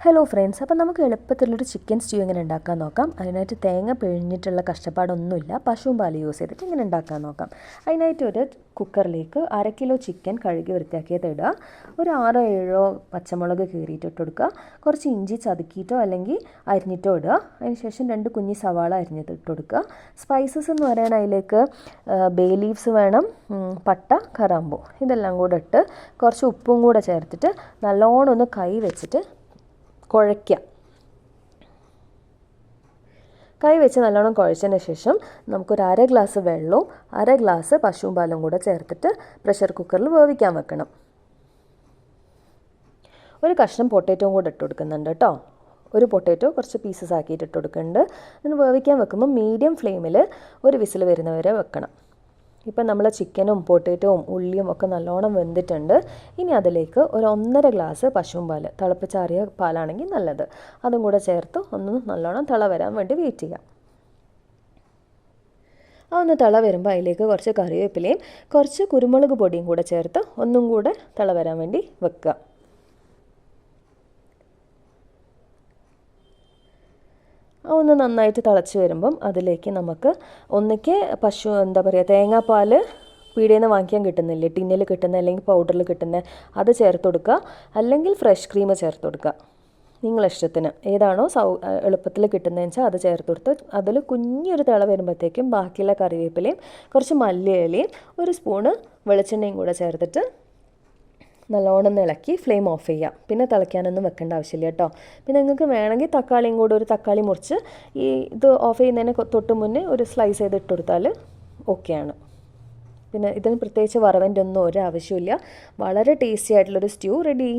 Hello friends, അപ്പോൾ നമുക്ക് എളുപ്പത്തിലൊരു chicken stew എങ്ങനെ ഉണ്ടാക്കാൻ നോക്കാം. അതിനായിട്ട് തേങ്ങ പിഴിഞ്ഞിട്ടുള്ള കഷ്ടപ്പാടൊന്നുമില്ല, പശുവും പാല് യൂസ് ചെയ്തിട്ട് ഇങ്ങനെ ഉണ്ടാക്കാൻ നോക്കാം. അതിനായിട്ട് ഒരു കുക്കറിലേക്ക് 1/2 കിലോ ചിക്കൻ കഴുകി വൃത്തിയാക്കിയത് ഇടുക. ഒരു 6-7 പച്ചമുളക് കീറിയിട്ടിട്ട് കൊടുക്കുക. കുറച്ച് ഇഞ്ചി ചതുക്കിയിട്ടോ അല്ലെങ്കിൽ അരിഞ്ഞിട്ടോ ഇടുക. അതിനുശേഷം 2 കുഞ്ഞി സവാള അരിഞ്ഞിട്ട് ഇട്ട് കൊടുക്കുക. സ്പൈസസ് എന്ന് പറയാൻ അതിലേക്ക് ബേ ലീവ്സ് വേണം, പട്ട, കറാമ്പൂ ഇതെല്ലാം കൂടെ ഇട്ട് കുറച്ച് ഉപ്പും കൂടെ ചേർത്തിട്ട് നല്ലോണം ഒന്ന് കൈ വെച്ചിട്ട് കുഴയ്ക്കുക. കൈ വെച്ച് നല്ലോണം കുഴച്ചതിന് ശേഷം നമുക്കൊരു 1/2 ഗ്ലാസ് വെള്ളവും 1/2 ഗ്ലാസ് പശുവും പാലും കൂടെ ചേർത്തിട്ട് പ്രഷർ കുക്കറിൽ വേവിക്കാൻ വെക്കണം. ഒരു കഷ്ണം പൊട്ടറ്റോയും കൂടെ ഇട്ട് കൊടുക്കുന്നുണ്ട് കേട്ടോ. ഒരു പൊട്ടറ്റോ കുറച്ച് പീസസ് ആക്കിയിട്ട് ഇട്ട് കൊടുക്കുന്നുണ്ട്. അതിന് വേവിക്കാൻ വെക്കുമ്പോൾ മീഡിയം ഫ്ലെയിമിൽ ഒരു വിസിൽ വരുന്നവരെ വെക്കണം. ഇപ്പം നമ്മൾ ചിക്കനും പൊട്ടറ്റോവും ഉള്ളിയും ഒക്കെ നല്ലോണം വെന്തിട്ടുണ്ട്. ഇനി അതിലേക്ക് ഒരു 1.5 ഗ്ലാസ് പശുവും പാല്, തിളപ്പിച്ചാറിയ പാലാണെങ്കിൽ നല്ലത്, അതും കൂടെ ചേർത്ത് ഒന്ന് നല്ലോണം തിള വരാൻ വേണ്ടി വെയിറ്റ് ചെയ്യാം. ഒന്ന് തിള വരുമ്പോൾ അതിലേക്ക് കുറച്ച് കറിവേപ്പിലയും കുറച്ച് കുരുമുളക് പൊടിയും കൂടെ ചേർത്ത് ഒന്നും കൂടെ തിള വരാൻ വേണ്ടി വെക്കുക. ഒന്ന് നന്നായിട്ട് തിളച്ച് വരുമ്പം അതിലേക്ക് നമുക്ക് ഒന്നിക്ക് തേങ്ങാപ്പാൽ പീടികയിൽ നിന്ന് വാങ്ങിക്കാൻ കിട്ടുന്നില്ലേ, ടിന്നിൽ കിട്ടുന്ന അല്ലെങ്കിൽ പൗഡറിൽ കിട്ടുന്ന അത് ചേർത്ത് കൊടുക്കുക, അല്ലെങ്കിൽ ഫ്രഷ് ക്രീം ചേർത്ത് കൊടുക്കുക. നിങ്ങളിഷ്ടത്തിന് ഏതാണോ എളുപ്പത്തിൽ കിട്ടുന്നതെന്ന് വെച്ചാൽ അത് ചേർത്ത് കൊടുത്ത് അതിൽ കുഞ്ഞൊരു തിള വരുമ്പോഴത്തേക്കും ബാക്കിയുള്ള കറിവേപ്പിലയും കുറച്ച് മല്ലിയിലയും ഒരു സ്പൂണ് വെളിച്ചെണ്ണയും കൂടെ ചേർത്തിട്ട് നല്ലോണം ഇളക്കി ഫ്ലെയിം ഓഫ് ചെയ്യാം. പിന്നെ തിളയ്ക്കാനൊന്നും വെക്കേണ്ട ആവശ്യമില്ല കേട്ടോ. പിന്നെ നിങ്ങൾക്ക് വേണമെങ്കിൽ തക്കാളിയും കൂടെ ഒരു തക്കാളി മുറിച്ച് ഇത് ഓഫ് ചെയ്യുന്നതിന് തൊട്ട് മുന്നേ ഒരു സ്ലൈസ് ചെയ്ത് ഇട്ട് കൊടുത്താൽ ഓക്കെയാണ്. പിന്നെ ഇതിന് പ്രത്യേകിച്ച് വറവിൻ്റെ ഒന്നും ഒരു ആവശ്യമില്ല. വളരെ ടേസ്റ്റി ആയിട്ടുള്ളൊരു സ്റ്റ്യൂ റെഡി.